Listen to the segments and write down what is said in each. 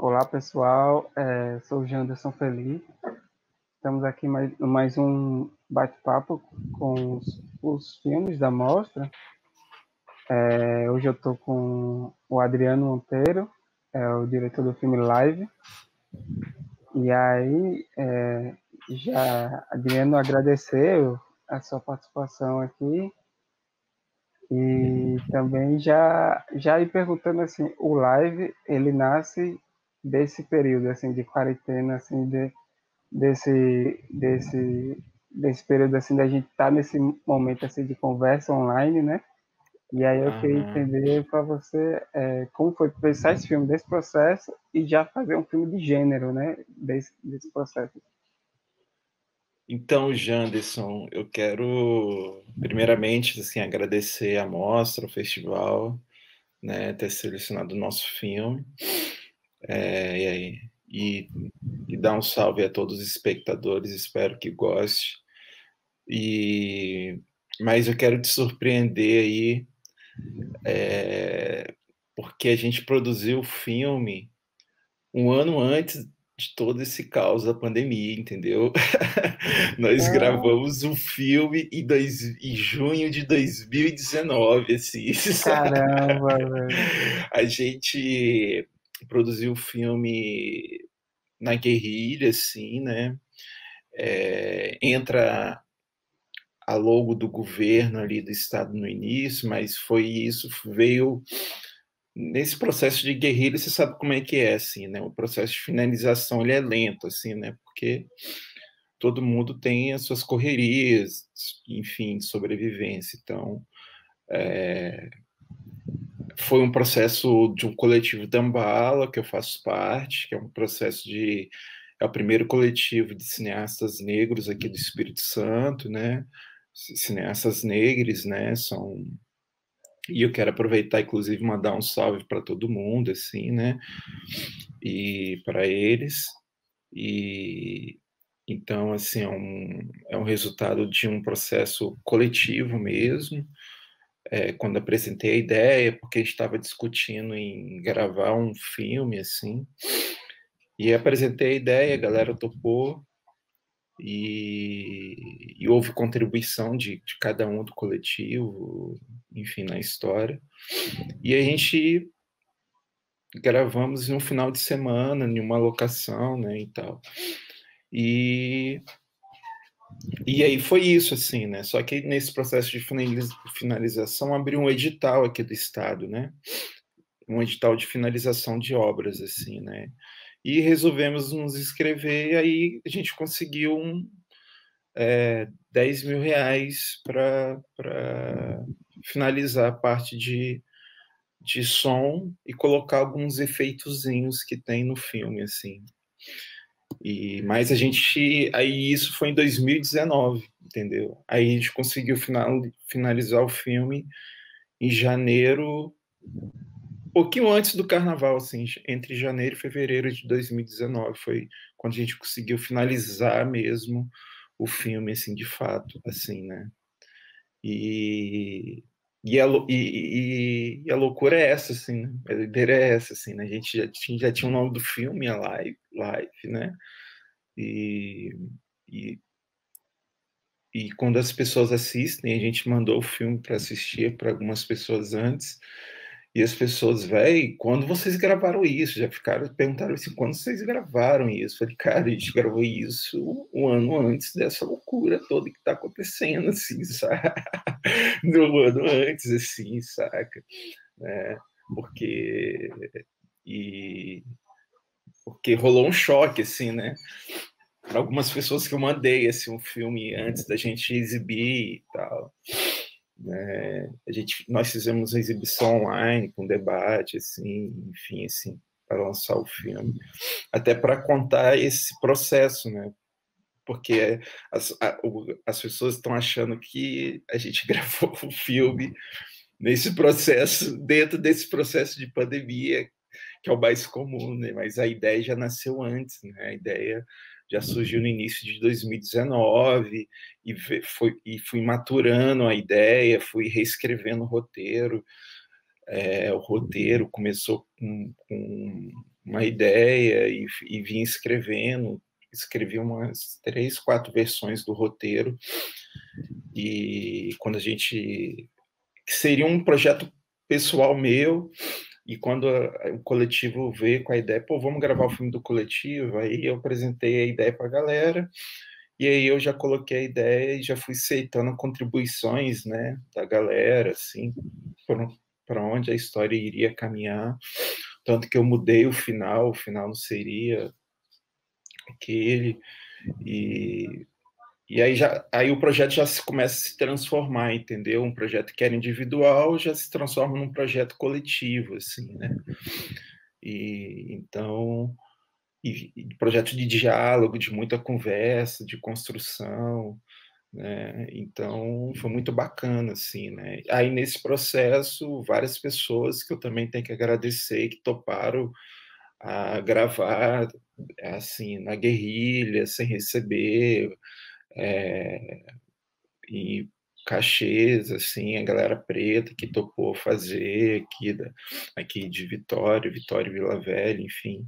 Olá, pessoal. Sou o Janderson Felipe. Estamos aqui mais um bate-papo com os filmes da mostra. Hoje eu estou com o Adriano Monteiro, o diretor do filme Live. E aí, já Adriano agradeceu a sua participação aqui e também já ir perguntando assim, o Live, ele nasce desse período assim de quarentena, assim, desse período assim da gente estar nesse momento assim de conversa online, né? E aí eu queria Aham. entender para você como foi pensar esse filme desse processo e já fazer um filme de gênero, né? Desse processo. Então, Janderson, eu quero primeiramente assim agradecer a mostra, o festival, né, ter selecionado o nosso filme, e, aí, e dar um salve a todos os espectadores, espero que goste. Mas eu quero te surpreender aí, porque a gente produziu o filme um ano antes de todo esse caos da pandemia, entendeu? Nós Ah, gravamos um filme em junho de 2019, assim, sabe? caramba, velho. A gente produziu o filme na guerrilha, assim, né? Entra a logo do governo ali do estado no início, mas veio nesse processo de guerrilha. Você sabe como é que é, assim, né? O processo de finalização ele é lento, assim, né? Porque todo mundo tem as suas correrias, enfim, de sobrevivência. Então, foi um processo de um coletivo Dambala, que eu faço parte, que é um processo de... É o primeiro coletivo de cineastas negros aqui do Espírito Santo, né? Cineastas negros, né? E eu quero aproveitar, inclusive, mandar um salve para todo mundo, assim, né? E para eles. E então, assim, é um resultado de um processo coletivo mesmo. Quando apresentei a ideia, porque a gente estava discutindo em gravar um filme, assim, e apresentei a ideia, a galera topou, e houve contribuição de cada um do coletivo, enfim, na história. E a gente gravamos em um final de semana, em uma locação, né, e tal. E E aí foi isso, assim, né? Só que nesse processo de finalização abriu um edital aqui do Estado, né? Um edital de finalização de obras, assim, né? E resolvemos nos inscrever, e aí a gente conseguiu 10 mil reais para finalizar a parte de som e colocar alguns efeitozinhos que tem no filme, assim. Mas a gente. Aí isso foi em 2019, entendeu? Aí a gente conseguiu finalizar o filme em janeiro, um pouquinho antes do carnaval, assim, entre janeiro e fevereiro de 2019. Foi quando a gente conseguiu finalizar mesmo o filme, assim, de fato, assim, né? E. E a loucura é essa, assim, né? A doideira é essa, assim, né? A gente já tinha o nome do filme, a Live, né? E, e, e quando as pessoas assistem, a gente mandou o filme para assistir para algumas pessoas antes, e as pessoas, véi, quando vocês gravaram isso? Já ficaram, perguntaram assim, quando vocês gravaram isso? Eu falei, cara, a gente gravou isso um ano antes dessa loucura toda que está acontecendo, assim, sabe? No ano antes, assim, saca? É, porque, e, porque rolou um choque, assim, né? Para algumas pessoas que eu mandei assim, um filme antes da gente exibir e tal. Né? Nós fizemos uma exibição online com debate, assim, enfim, assim, para lançar o filme, até para contar esse processo, né? Porque as pessoas estão achando que a gente gravou o filme nesse processo, dentro desse processo de pandemia, que é o mais comum, né? Mas a ideia já nasceu antes, né? A ideia já surgiu no início de 2019 e fui maturando a ideia, fui reescrevendo o roteiro. O roteiro começou com uma ideia e vim escrevendo. Escrevi umas 3, 4 versões do roteiro. E quando a gente... que seria um projeto pessoal meu, e quando o coletivo veio com a ideia, pô, vamos gravar o filme do coletivo, aí eu apresentei a ideia para a galera, e aí eu já coloquei a ideia e já fui aceitando contribuições, né, da galera, assim, para onde a história iria caminhar. Tanto que eu mudei o final não seria aquele, e aí o projeto já começa a se transformar, entendeu? Um projeto que era individual já se transforma num projeto coletivo, assim, né? E então, e projeto de diálogo, de muita conversa, de construção, né? Então, foi muito bacana, assim, né? Aí nesse processo, várias pessoas que eu também tenho que agradecer que toparam a gravar assim na guerrilha, sem receber, e cachês, assim, a galera preta que topou fazer aqui de Vitória, Vitória e Vila Velha, enfim.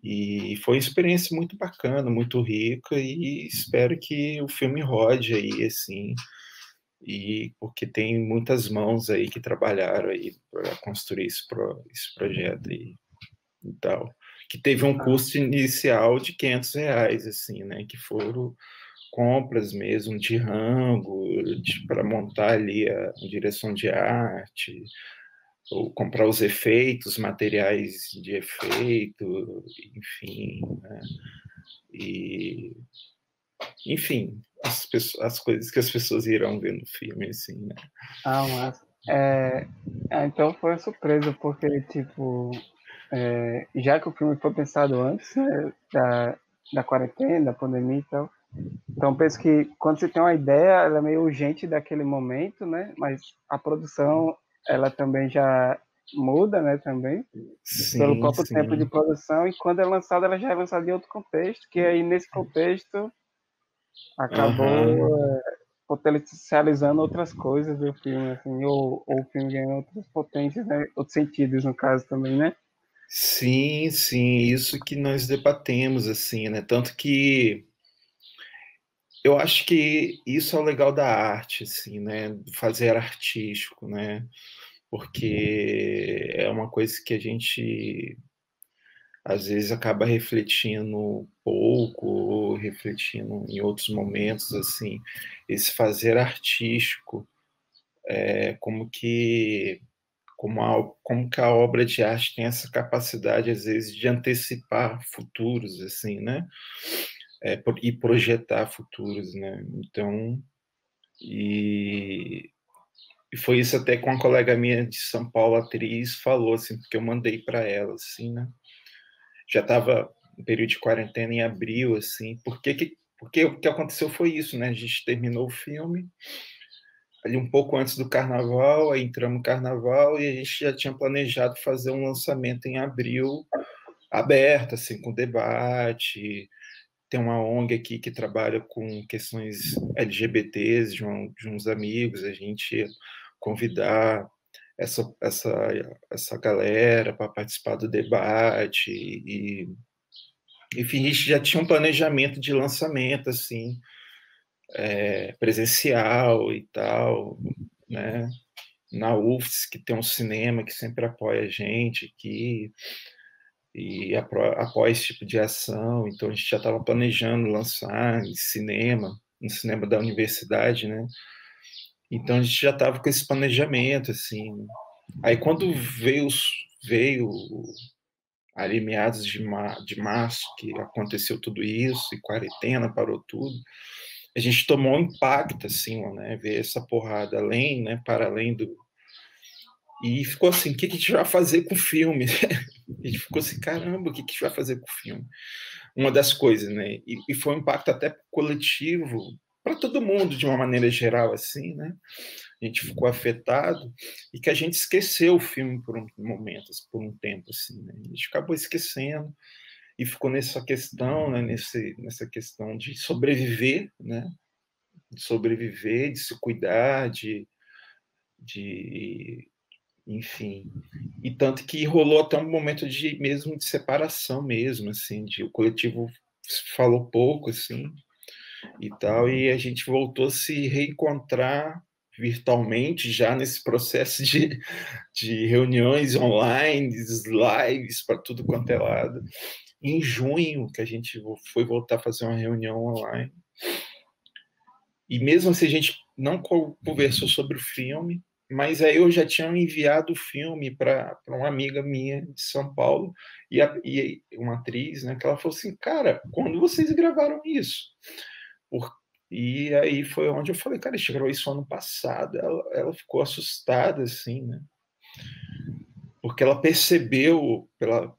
E foi uma experiência muito bacana, muito rica, e espero que o filme rode aí, assim, e porque tem muitas mãos aí que trabalharam aí para construir esse projeto aí e tal. Que teve um custo inicial de R$ 500, assim, né? Que foram compras mesmo de rango, para montar ali a direção de arte, ou comprar os efeitos, materiais de efeito, enfim, né? E, enfim, as coisas que as pessoas irão ver no filme, assim, né? Mas então foi uma surpresa, porque, tipo, já que o filme foi pensado antes, né, da quarentena, da pandemia e tal, então penso que quando você tem uma ideia, ela é meio urgente daquele momento, né, mas a produção, ela também já muda, né, também, pelo Sim, próprio tempo de sim. produção, e quando é lançada, ela já é lançada em outro contexto, que aí nesse contexto acabou Aham. potencializando outras coisas do filme, assim, ou o filme ganhando outras potências, né? Outros sentidos, no caso, também, né? Sim, sim, isso que nós debatemos, assim, né? Tanto que eu acho que isso é o legal da arte, assim, né? Do fazer artístico, né? Porque é uma coisa que a gente às vezes acaba refletindo pouco, ou refletindo em outros momentos, assim, esse fazer artístico, como que como que a obra de arte tem essa capacidade às vezes de antecipar futuros, assim, né? E projetar futuros, né? Então, e E foi isso até com uma colega minha de São Paulo, atriz, falou, assim, porque eu mandei para ela, assim, né? Já estava no período de quarentena em abril, assim, porque o que aconteceu foi isso, né? A gente terminou o filme ali um pouco antes do carnaval, aí entramos no carnaval e a gente já tinha planejado fazer um lançamento em abril, aberto, assim, com debate. Tem uma ONG aqui que trabalha com questões LGBTs de uns amigos, a gente ia convidar essa, essa, essa galera para participar do debate enfim, a gente já tinha um planejamento de lançamento assim, presencial e tal, né? Na UFS, que tem um cinema que sempre apoia a gente aqui e apoia esse tipo de ação, então a gente já estava planejando lançar em cinema, no cinema da universidade, né? Então a gente já estava com esse planejamento, assim. Aí quando veio ali meados de março, que aconteceu tudo isso, e quarentena, parou tudo, a gente tomou um impacto, assim, né? Ver essa porrada além, né? Para além do... E ficou assim, o que a gente vai fazer com o filme? A gente ficou assim, caramba, o que a gente vai fazer com o filme? Uma das coisas, né? E foi um impacto até coletivo, para todo mundo, de uma maneira geral, assim, né? A gente ficou afetado e que a gente esqueceu o filme por um momento, por um tempo, assim, né? A gente acabou esquecendo e ficou nessa questão, né? Nessa questão de sobreviver, né? De sobreviver, de se cuidar, de enfim. E tanto que rolou até um momento mesmo de separação mesmo, assim, o coletivo falou pouco, assim, e tal, e a gente voltou a se reencontrar virtualmente já nesse processo de reuniões online, lives para tudo quanto é lado. Em junho, que a gente foi voltar a fazer uma reunião online. E mesmo assim, a gente não conversou sobre o filme, mas aí eu já tinha enviado o filme para uma amiga minha de São Paulo, e uma atriz, né, que ela falou assim, cara, quando vocês gravaram isso? Por... E aí foi onde eu falei, cara, a gente gravou isso ano passado. Ela ficou assustada, assim, né? Porque ela percebeu pela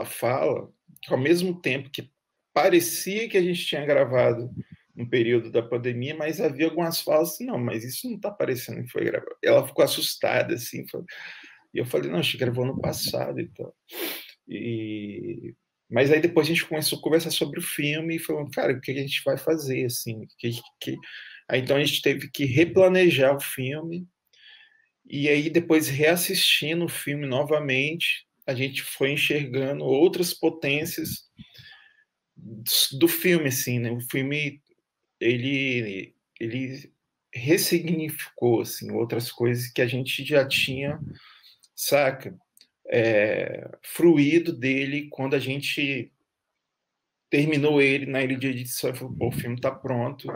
fala que, ao mesmo tempo que parecia que a gente tinha gravado no período da pandemia, mas havia algumas falas assim, não, mas isso não está parecendo que foi gravado. Ela ficou assustada, assim, e eu falei, não, a gente gravou no passado e tal. Mas aí depois a gente começou a conversar sobre o filme e falou, cara, o que a gente vai fazer, assim? Aí então a gente teve que replanejar o filme, e aí depois reassistindo o filme novamente, a gente foi enxergando outras potências do filme, assim, né? O filme, ele ressignificou, assim, outras coisas que a gente já tinha, saca? Fruído dele quando a gente terminou ele na ilha de edição e falou, pô, o filme está pronto,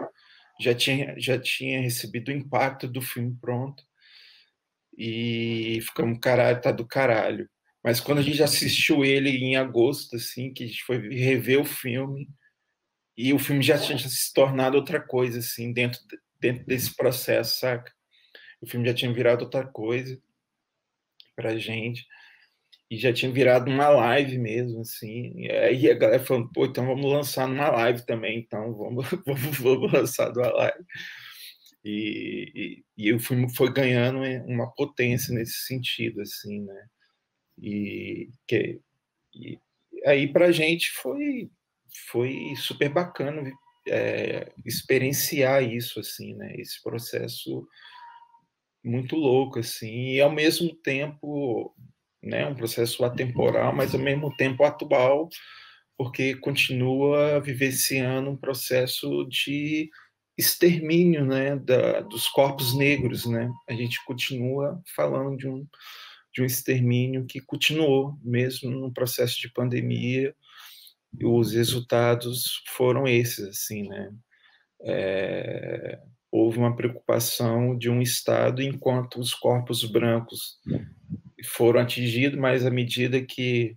já tinha recebido o impacto do filme pronto e ficamos, caralho, tá do caralho. Mas quando a gente assistiu ele em agosto, assim, que a gente foi rever o filme, e o filme já tinha se tornado outra coisa, assim, dentro desse processo, saca? O filme já tinha virado outra coisa pra gente, e já tinha virado uma live mesmo, assim. E aí a galera falando, pô, então vamos lançar numa live também, então vamos lançar numa live. E o filme foi ganhando uma potência nesse sentido, assim, né? E aí para a gente foi super bacana experienciar isso, assim, né? Esse processo muito louco, assim, e ao mesmo tempo, né, um processo atemporal, mas ao mesmo tempo atual, porque continua vivenciando um processo de extermínio, né, dos corpos negros, né? A gente continua falando de um extermínio que continuou, mesmo no processo de pandemia, e os resultados foram esses, assim, né? Houve uma preocupação de um Estado enquanto os corpos brancos foram atingidos, mas à medida que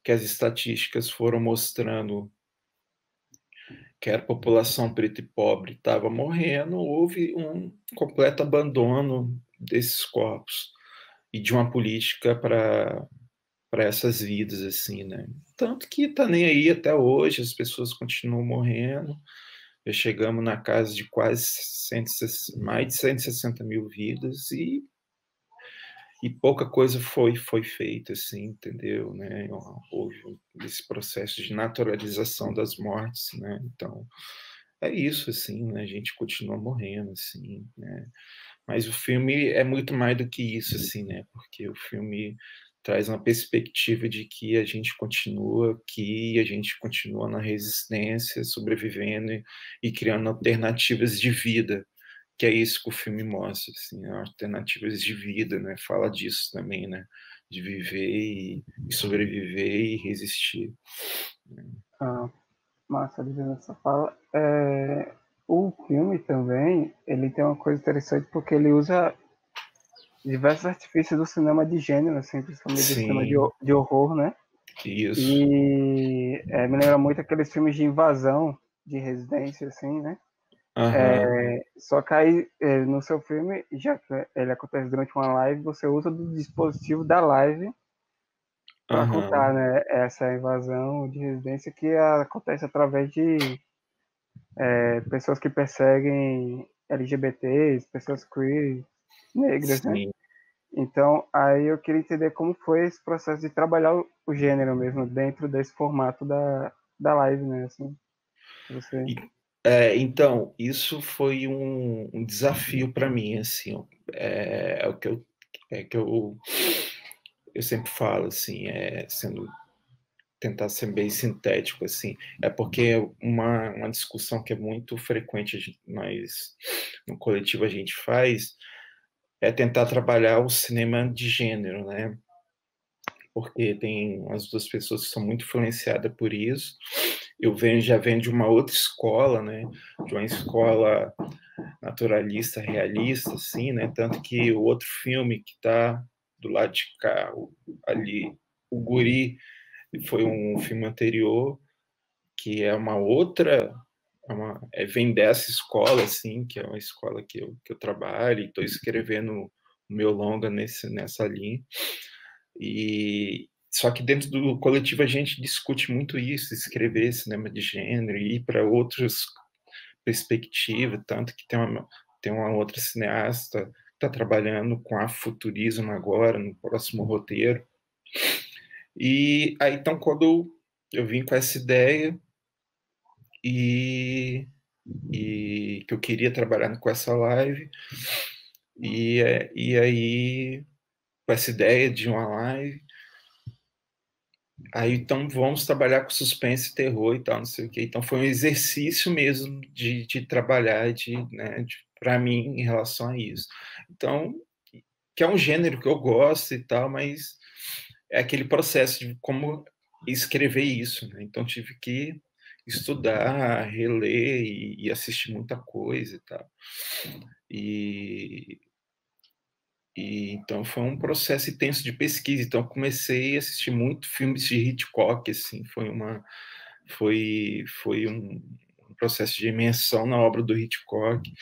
as estatísticas foram mostrando que a população preta e pobre estava morrendo, houve um completo abandono desses corpos e de uma política para essas vidas, assim, né? Tanto que tá nem aí até hoje, as pessoas continuam morrendo. Já chegamos na casa de quase mais de 160 mil vidas e pouca coisa foi feita, assim, entendeu? Né? Houve esse processo de naturalização das mortes, né? Então, é isso, assim, né? A gente continua morrendo, assim, né? Mas o filme é muito mais do que isso, assim, né? Porque o filme traz uma perspectiva de que a gente continua aqui, a gente continua na resistência, sobrevivendo e criando alternativas de vida, que é isso que o filme mostra, assim, né? Alternativas de vida, né? Fala disso também, né? De viver e sobreviver e resistir. Ah, massa dizendo essa fala. O filme também, ele tem uma coisa interessante porque ele usa diversos artifícios do cinema de gênero, assim, principalmente do cinema Sim, de horror, né? isso. E me lembra muito aqueles filmes de invasão, de residência, assim, né? Aham, Só que aí, no seu filme, já que ele acontece durante uma live, você usa do dispositivo da live para contar, aham, né? Essa invasão de residência que acontece através de pessoas que perseguem LGBTs, pessoas queer, negras, né? sim. Então, aí eu queria entender como foi esse processo de trabalhar o gênero mesmo dentro desse formato da live, né? Assim, você. Então, isso foi um desafio para mim, assim, é o que eu sempre falo, assim, tentar ser bem sintético, assim, é porque uma discussão que é muito frequente, nós, no coletivo, a gente faz, é tentar trabalhar o cinema de gênero, né? Porque tem as duas pessoas que são muito influenciadas por isso. Já venho de uma outra escola, né? De uma escola naturalista, realista, assim, né? Tanto que o outro filme que está do lado de cá, ali, o Guri, foi um filme anterior, que é uma outra, vem dessa escola, assim, que é uma escola que eu trabalho, e estou escrevendo o meu longa nessa linha. E só que dentro do coletivo a gente discute muito isso, escrever cinema de gênero, e ir para outras perspectivas, tanto que tem uma outra cineasta que está trabalhando com afrofuturismo agora, no próximo roteiro. E aí, então, quando eu vim com essa ideia e que eu queria trabalhar com essa live, e aí, com essa ideia de uma live, aí então vamos trabalhar com suspense e terror e tal, não sei o quê. Então foi um exercício mesmo de trabalhar, né, para mim, em relação a isso. Então, que é um gênero que eu gosto e tal, mas é aquele processo de como escrever isso, né? Então tive que estudar, reler e assistir muita coisa e tal. E, então foi um processo intenso de pesquisa. Então comecei a assistir muito filmes de Hitchcock, assim, foi um processo de imersão na obra do Hitchcock.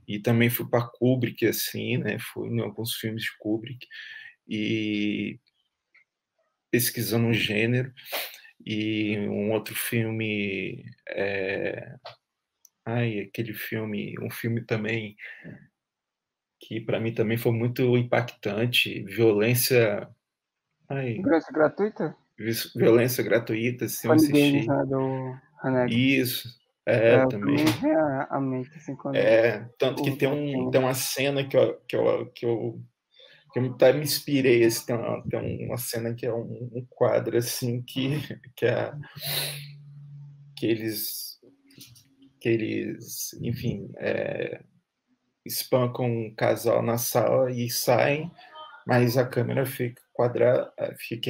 E também fui para Kubrick, assim, né? Fui em alguns filmes de Kubrick e pesquisando o gênero. E um outro filme, aquele filme, um filme também que para mim também foi muito impactante, ai, Graça gratuita? violência gratuita, assim, eu Funny Games, assisti. né, do Haneke. Isso, Eu também. também vem à mente, assim, quando Tanto que o tem uma cena que eu até me inspirei, assim, tem uma cena que é um quadro, assim, que, é, que eles, enfim, espancam um casal na sala e saem, mas a câmera fica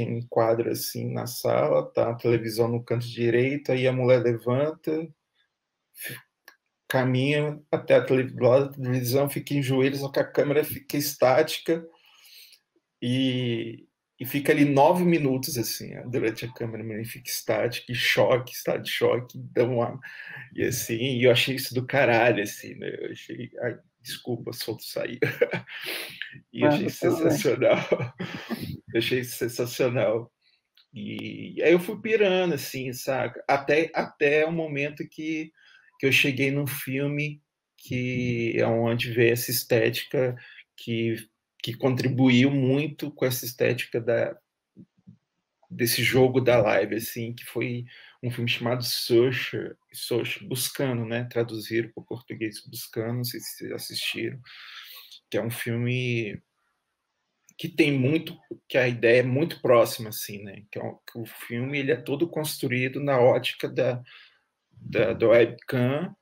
em quadro assim na sala, tá a televisão no canto direito, aí a mulher levanta, caminha até do lado da televisão, fica em joelhos, só que a câmera fica estática e, fica ali 9 minutos assim, durante a câmera, fica estática, estado de choque, e assim, eu achei isso do caralho, assim, né? Eu achei, ai, desculpa, solto sair. E achei Nada, tudo bem. sensacional. Eu achei sensacional. E aí eu fui pirando, assim, saca? Até o momento que eu cheguei num filme que é onde veio essa estética que, que contribuiu muito com essa estética desse jogo da live, assim, que foi um filme chamado Search, Buscando, né? Traduziram para o português Buscando, não sei se vocês assistiram, que é um filme que tem muito, que a ideia é muito próxima, assim, né? Que o filme ele é todo construído na ótica da webcam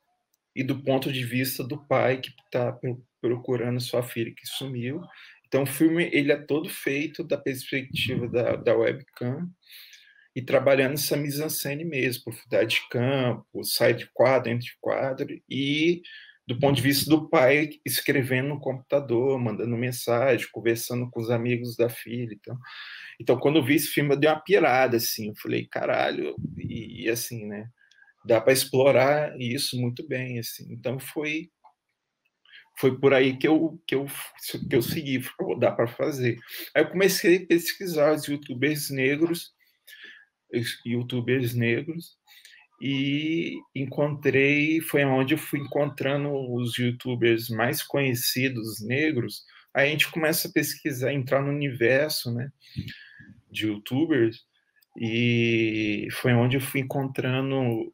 e do ponto de vista do pai que está procurando sua filha que sumiu. Então, o filme ele é todo feito da perspectiva da webcam e trabalhando essa mise-en-scène mesmo, profundidade de campo, sai de quadro, entre quadro, e do ponto de vista do pai escrevendo no computador, mandando mensagem, conversando com os amigos da filha. Então quando eu vi esse filme, eu dei uma pirada, assim, eu falei, caralho, e assim, né, dá para explorar isso muito bem, assim. Então foi por aí que eu segui, dá para fazer. Aí eu comecei a pesquisar os youtubers negros e foi onde eu fui encontrando os youtubers mais conhecidos negros. Aí a gente começa a pesquisar, entrar no universo, né, de youtubers, e foi onde eu fui encontrando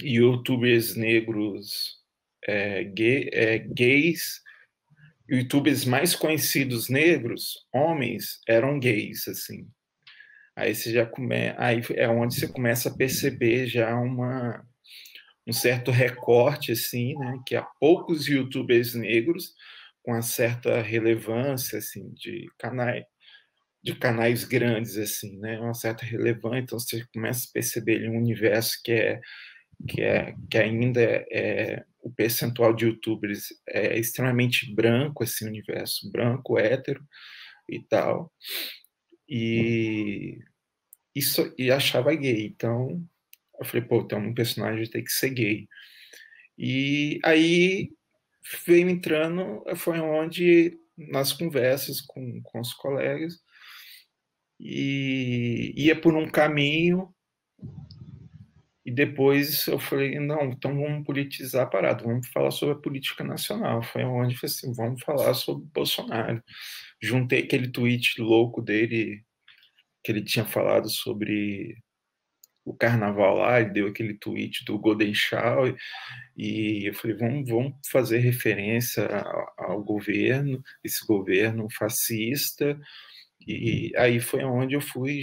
YouTubers negros gays, YouTubers mais conhecidos negros, homens, eram gays, assim. Aí você já aí é onde você começa a perceber já um certo recorte, assim, né? Que há poucos YouTubers negros com uma certa relevância, assim, de canais grandes, assim, né? Uma certa relevância. Então você começa a perceber um universo que ainda o percentual de YouTubers é extremamente branco, assim, universo branco, hétero e tal. E isso, e achava gay. Então eu falei, pô, então um personagem tem que ser gay. E aí veio entrando, foi onde nas conversas com os colegas, e ia por um caminho, e depois eu falei, não, então vamos politizar a parada, vamos falar sobre a política nacional. Foi onde eu falei assim, vamos falar sobre Bolsonaro. Juntei aquele tweet louco dele, que ele tinha falado sobre o carnaval lá, ele deu aquele tweet do Golden Shower, e eu falei, vamos fazer referência ao governo, esse governo fascista, e aí foi onde eu fui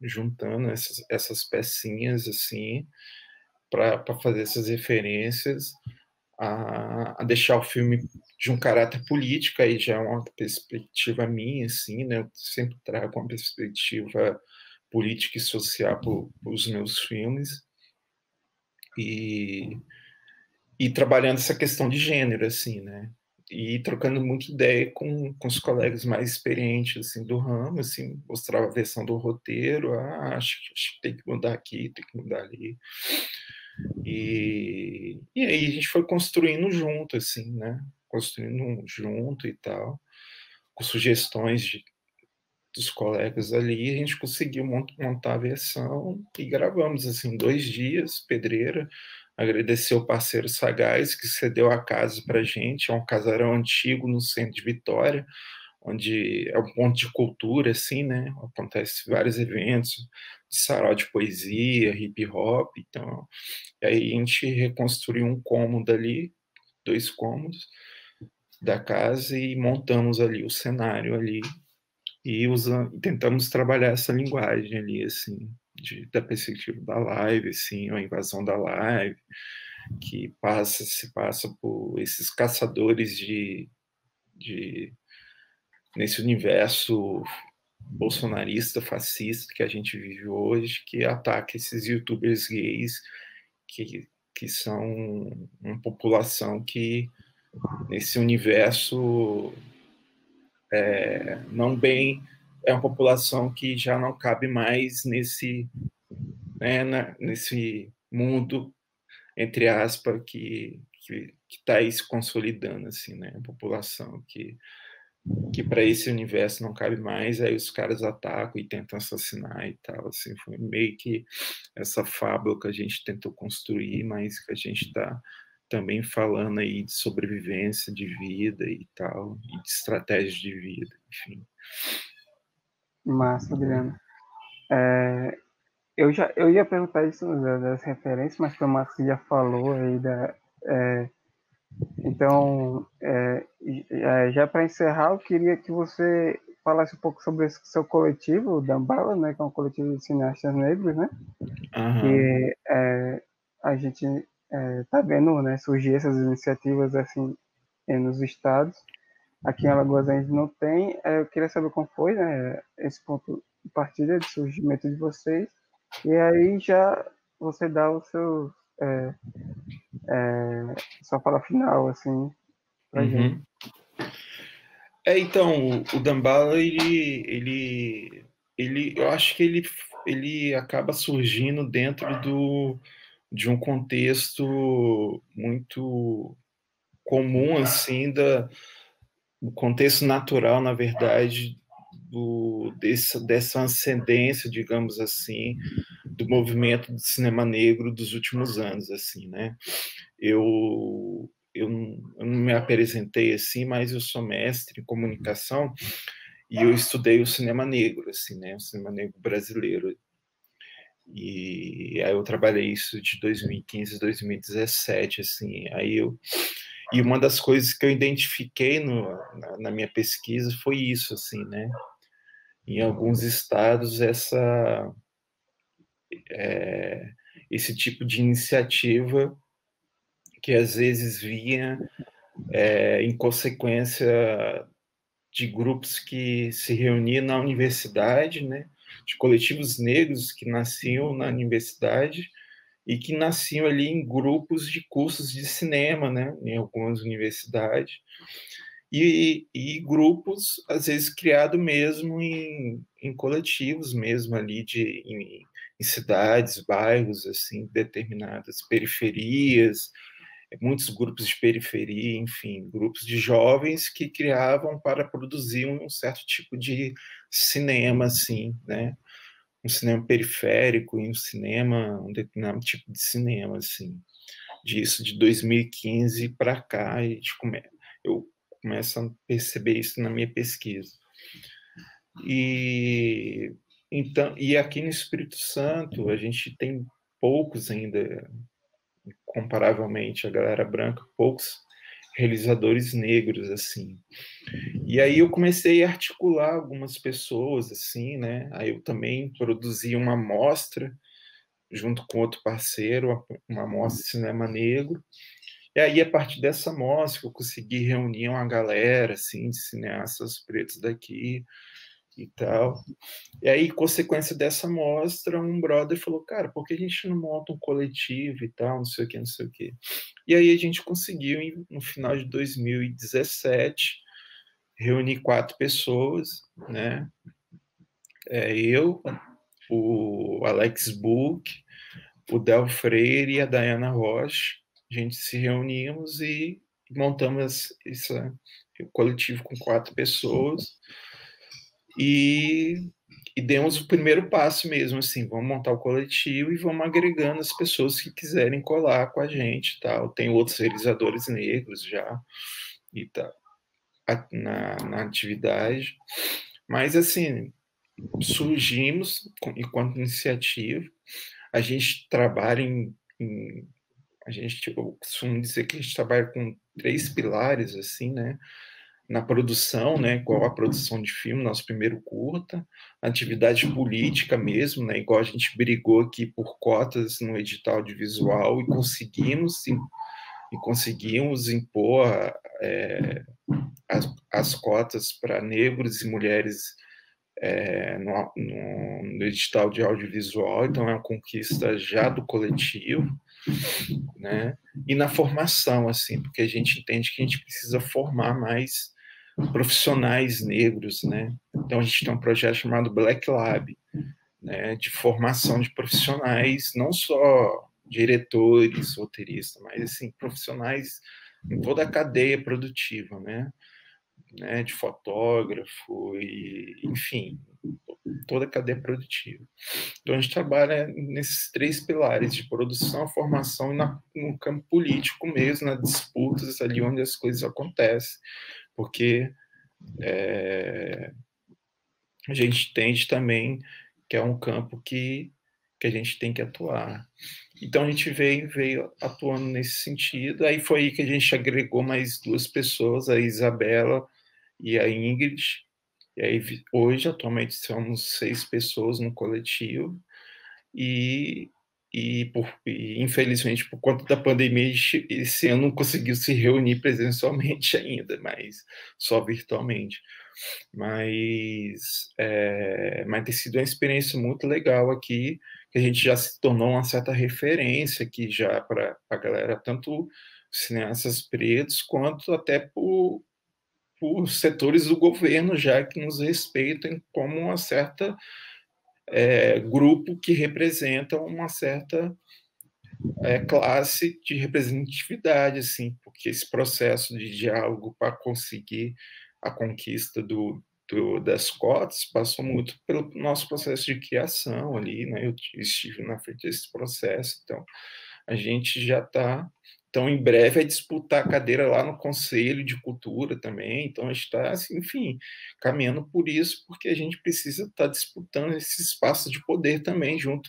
juntando essas pecinhas, assim, para fazer essas referências, a deixar o filme de um caráter político, aí já é uma perspectiva minha, assim, né? Eu sempre trago uma perspectiva política e social para os meus filmes, e, e trabalhando essa questão de gênero, assim, né? E trocando muita ideia com os colegas mais experientes, assim, do ramo, assim, mostrava a versão do roteiro, acho que tem que mudar aqui, tem que mudar ali. E aí a gente foi construindo junto, assim, né? Construindo junto e tal, com sugestões dos colegas ali, a gente conseguiu montar a versão e gravamos, assim, 2 dias, pedreira. Agradecer o parceiro Sagaz, que cedeu a casa para gente, é um casarão antigo no centro de Vitória, onde é um ponto de cultura, assim, né? Acontece vários eventos de sarau de poesia, hip hop, então aí a gente reconstruiu um cômodo ali, 2 cômodos da casa e montamos ali o cenário ali e tentamos trabalhar essa linguagem ali, assim, da perspectiva da live, assim, a invasão da live, que se passa por esses caçadores de nesse universo bolsonarista, fascista que a gente vive hoje, que ataca esses YouTubers gays que são uma população que, nesse universo, não bem, é uma população que já não cabe mais nesse mundo, entre aspas, que está aí se consolidando, assim, né? A população que para esse universo não cabe mais, aí os caras atacam e tentam assassinar e tal, assim, foi meio que essa fábula que a gente tentou construir, mas que a gente está também falando aí de sobrevivência de vida e tal, e de estratégias de vida, enfim. Massa, Adriano. Eu ia perguntar isso das referências, mas foi o Márcio que já falou aí então, já para encerrar, eu queria que você falasse um pouco sobre esse seu coletivo, o Dambala, né, que é um coletivo de cineastas negros, né, Aham. que a gente tá vendo, né, surgir essas iniciativas assim nos estados. Aqui em Alagoas a gente não tem. Eu queria saber como foi, né, esse ponto de partida de surgimento de vocês. E aí já você dá o seu sua fala final, assim, pra gente. Uhum. Então, o Dambala, eu acho que ele acaba surgindo dentro de um contexto muito comum, assim, do contexto natural, na verdade, dessa ascendência, digamos assim, do movimento de cinema negro dos últimos anos, assim, né? Eu não me apresentei assim, mas eu sou mestre em comunicação e eu estudei o cinema negro, assim, né? O cinema negro brasileiro. E aí eu trabalhei isso de 2015 a 2017, assim. E uma das coisas que eu identifiquei na minha pesquisa foi isso, assim, né? Em alguns estados, esse tipo de iniciativa que às vezes vinha em consequência de grupos que se reuniam na universidade, né? De coletivos negros que nasciam na universidade e que nasciam ali em grupos de cursos de cinema, né? Em algumas universidades. E grupos, às vezes, criados mesmo em coletivos mesmo ali, em cidades, bairros, assim, determinadas periferias, muitos grupos de periferia, enfim, grupos de jovens que criavam para produzir um certo tipo de cinema, assim, né? Um cinema periférico e um determinado tipo de cinema, assim. Disso de 2015 para cá, eu começo a perceber isso na minha pesquisa. E aqui no Espírito Santo, a gente tem poucos ainda, comparavelmente a galera branca, poucos realizadores negros, assim. E aí eu comecei a articular algumas pessoas, assim, né? Aí eu também produzi uma mostra junto com outro parceiro, uma mostra de cinema negro. E aí, a partir dessa mostra, eu consegui reunir uma galera, assim, de cineastas pretos daqui e tal. E aí, consequência dessa mostra, um brother falou, cara, por que a gente não monta um coletivo e tal, não sei o que, não sei o que. E aí a gente conseguiu, no final de 2017, reunir 4 pessoas, né? Eu, o Alex Book, o Del Freire e a Dayana Rocha. A gente se reunimos e montamos esse coletivo com 4 pessoas e, e demos o primeiro passo mesmo, assim, vamos montar o coletivo e vamos agregando as pessoas que quiserem colar com a gente, tal. Tem outros realizadores negros já e tá na atividade, mas assim surgimos enquanto iniciativa. A gente trabalha a gente, eu costumo dizer que a gente trabalha com 3 pilares, assim, né? Na produção, né? Igual a produção de filme, nosso primeiro curta, a atividade política mesmo, né? Igual a gente brigou aqui por cotas no edital de visual e conseguimos impor as cotas para negros e mulheres no edital de audiovisual, então é uma conquista já do coletivo, né? E na formação, assim, porque a gente entende que a gente precisa formar mais profissionais negros, né? Então a gente tem um projeto chamado Black Lab, né? De formação de profissionais, não só diretores, roteiristas, mas assim profissionais em toda a cadeia produtiva, né? De fotógrafo e, enfim, toda a cadeia produtiva. Então, a gente trabalha nesses 3 pilares de produção, formação e no campo político mesmo, nas disputas ali onde as coisas acontecem, porque a gente entende também que é um campo que a gente tem que atuar. Então, a gente veio atuando nesse sentido, aí foi aí que a gente agregou mais 2 pessoas, a Isabela e a Ingrid, e aí hoje, atualmente, somos 6 pessoas no coletivo, e, infelizmente, por conta da pandemia, esse ano não conseguiu se reunir presencialmente ainda, mas só virtualmente. Mas tem sido uma experiência muito legal aqui, que a gente já se tornou uma certa referência aqui já para a galera, tanto cineastas pretos, quanto até por setores do governo já que nos respeitam como uma certa grupo que representa uma certa classe de representatividade, assim, porque esse processo de diálogo para conseguir a conquista das cotas passou muito pelo nosso processo de criação ali, né? Eu estive na frente desse processo, então a gente já está. Então, em breve, vai disputar a cadeira lá no Conselho de Cultura também. Então, a gente está, assim, enfim, caminhando por isso, porque a gente precisa estar disputando esse espaço de poder também, junto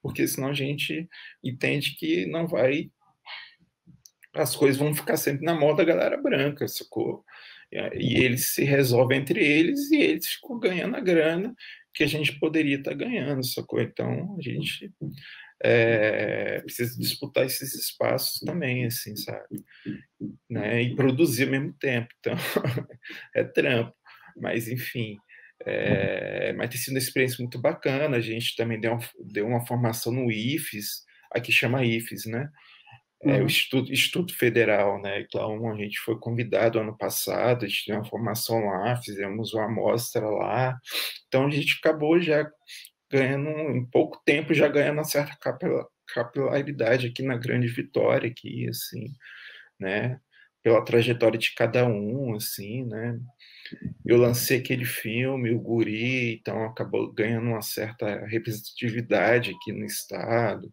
porque senão a gente entende que não vai, as coisas vão ficar sempre na mão da galera branca, sacou? E eles se resolvem entre eles e eles ficam ganhando a grana que a gente poderia estar ganhando, sacou? Então a gente precisa disputar esses espaços também, assim, sabe? Né? E produzir ao mesmo tempo. Então é trampo. Mas enfim. Mas tem sido uma experiência muito bacana. A gente também deu uma formação no IFES, aqui chama IFES, né? O Uhum. Instituto Federal, né? Então a gente foi convidado ano passado, a gente deu uma formação lá, fizemos uma amostra lá. Então a gente acabou já ganhando, em pouco tempo, já ganhando uma certa capilaridade aqui na Grande Vitória, aqui, assim, né? Pela trajetória de cada um, assim, né? Eu lancei aquele filme, o Guri, então acabou ganhando uma certa representatividade aqui no estado.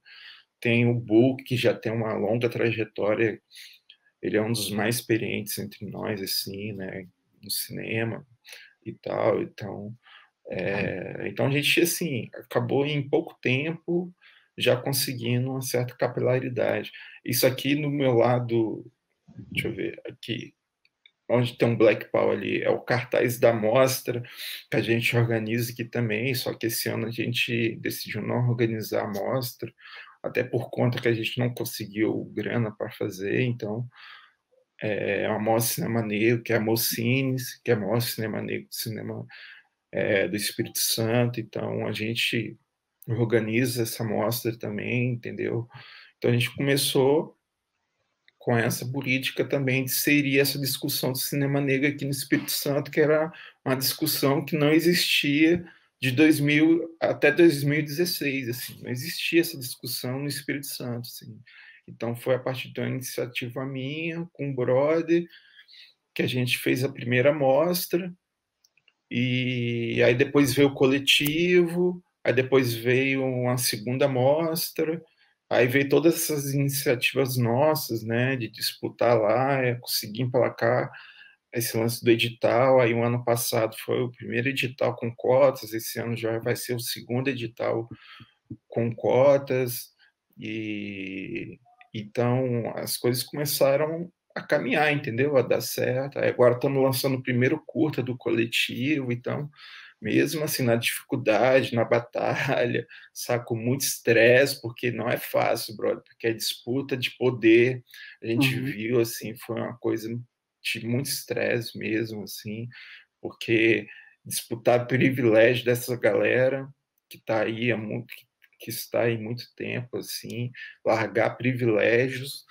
Tem o Book, que já tem uma longa trajetória, ele é um dos mais experientes entre nós, assim, né, no cinema e tal. Então a gente, assim, acabou em pouco tempo já conseguindo uma certa capilaridade. Isso aqui no meu lado, deixa eu ver, aqui, onde tem um Black Power ali, é o cartaz da mostra que a gente organiza aqui também, só que esse ano a gente decidiu não organizar a mostra, até por conta que a gente não conseguiu grana para fazer, então a Mostra Cinema Negro, que é a Mocines, que é a Mostra Cinema Negro, cinema do Espírito Santo, então a gente organiza essa mostra também, entendeu? Então a gente começou com essa política também de inserir essa discussão do cinema negro aqui no Espírito Santo, que era uma discussão que não existia de 2000 até 2016, assim, não existia essa discussão no Espírito Santo, assim. Então foi a partir de uma iniciativa minha com o brother que a gente fez a primeira mostra, e aí depois veio o coletivo, aí depois veio uma segunda mostra, aí veio todas essas iniciativas nossas, né, de disputar lá, conseguir emplacar esse lance do edital. Aí o ano passado foi o primeiro edital com cotas, esse ano já vai ser o segundo edital com cotas, e então as coisas começaram a caminhar, entendeu? A dar certo. Aí agora estamos lançando o primeiro curta do coletivo, então, mesmo assim, na dificuldade, na batalha, sabe, com muito estresse, porque não é fácil, brother, porque a disputa de poder, a gente Uhum. viu, assim, foi uma coisa de muito estresse mesmo, assim, porque disputar privilégio dessa galera que está aí há muito, que está aí muito tempo, assim, largar privilégios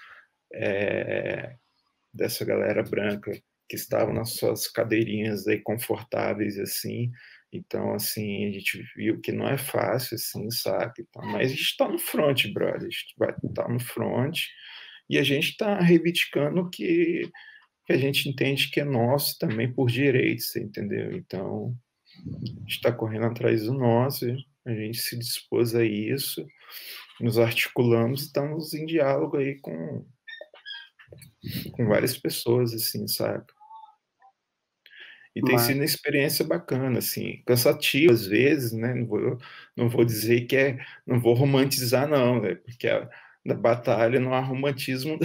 dessa galera branca que estavam nas suas cadeirinhas aí confortáveis, assim. Então, assim, a gente viu que não é fácil, assim, sabe? Então, mas a gente está no front, brother. A gente vai estar no front e a gente está reivindicando que a gente entende que é nosso também por direito, você entendeu? Então, a gente está correndo atrás do nosso, a gente se dispôs a isso, nos articulamos, estamos em diálogo aí com várias pessoas, assim, sabe? E tem sido Mas, uma experiência bacana, assim, cansativa às vezes, né? Não vou dizer que não vou romantizar, não, né? Porque na batalha não há romantismo,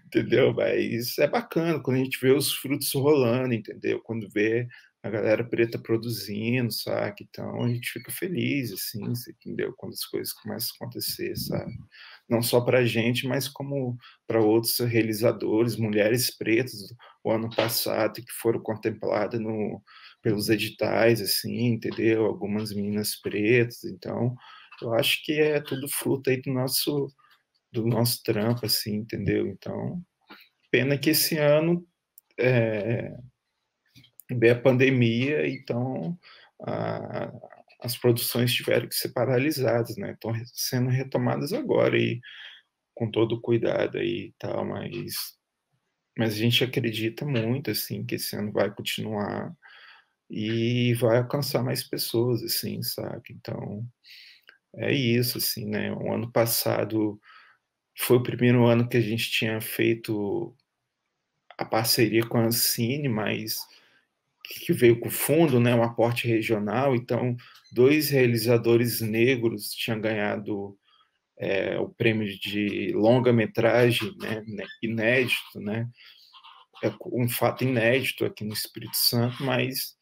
entendeu? Mas é bacana quando a gente vê os frutos rolando, entendeu? Quando vê a galera preta produzindo, sabe? Então a gente fica feliz, assim, entendeu? Quando as coisas começam a acontecer, sabe? Não só para a gente, mas como para outros realizadores, mulheres pretas, o ano passado, que foram contempladas pelos editais, assim, entendeu? Algumas meninas pretas, então eu acho que é tudo fruto aí do nosso trampo, assim, entendeu? Então, pena que esse ano veio a pandemia, então a, as produções tiveram que ser paralisadas, né? Estão sendo retomadas agora e com todo cuidado aí e tal, mas a gente acredita muito, assim, que esse ano vai continuar e vai alcançar mais pessoas, assim, sabe? Então, é isso, assim, né? O ano passado foi o primeiro ano que a gente tinha feito a parceria com a Ancine, mas que veio com o fundo, né, um aporte regional. Então, 2 realizadores negros tinham ganhado o prêmio de longa-metragem, né, inédito, né? É um fato inédito aqui no Espírito Santo, mas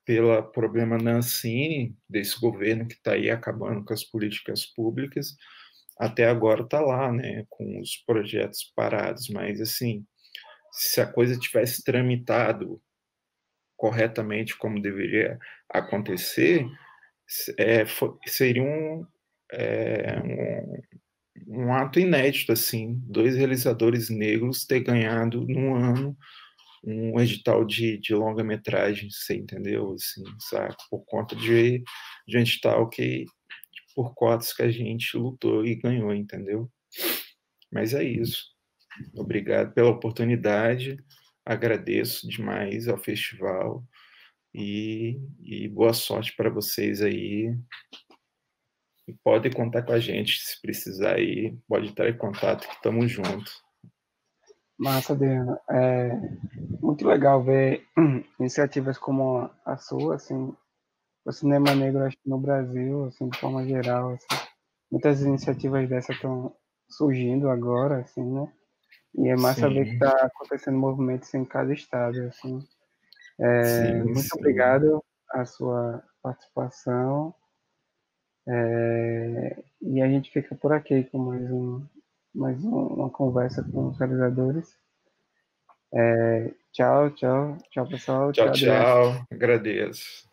pelo problema Nancini, desse governo que está aí acabando com as políticas públicas, até agora está lá, né, com os projetos parados. Mas, assim, se a coisa tivesse tramitado corretamente como deveria acontecer, seria um ato inédito, assim, 2 realizadores negros ter ganhado num ano um edital de longa-metragem, você entendeu? Assim, sabe? Por conta de um edital que, por cotas que a gente lutou e ganhou, entendeu? Mas é isso. Obrigado pela oportunidade, agradeço demais ao festival e boa sorte para vocês aí. E pode contar com a gente se precisar aí, pode estar em contato que estamos juntos. Massa, Adriano. É muito legal ver iniciativas como a sua, assim, o cinema negro, acho que no Brasil, assim, de forma geral, assim, muitas iniciativas dessas estão surgindo agora, assim, né? E é massa ver que Sim, está acontecendo movimentos em cada estado, assim. sim, Muito sim. obrigado a sua participação. E a gente fica por aqui com uma conversa com os realizadores. Tchau, tchau, tchau, pessoal. Tchau, Tchau, Adriano. tchau. Agradeço.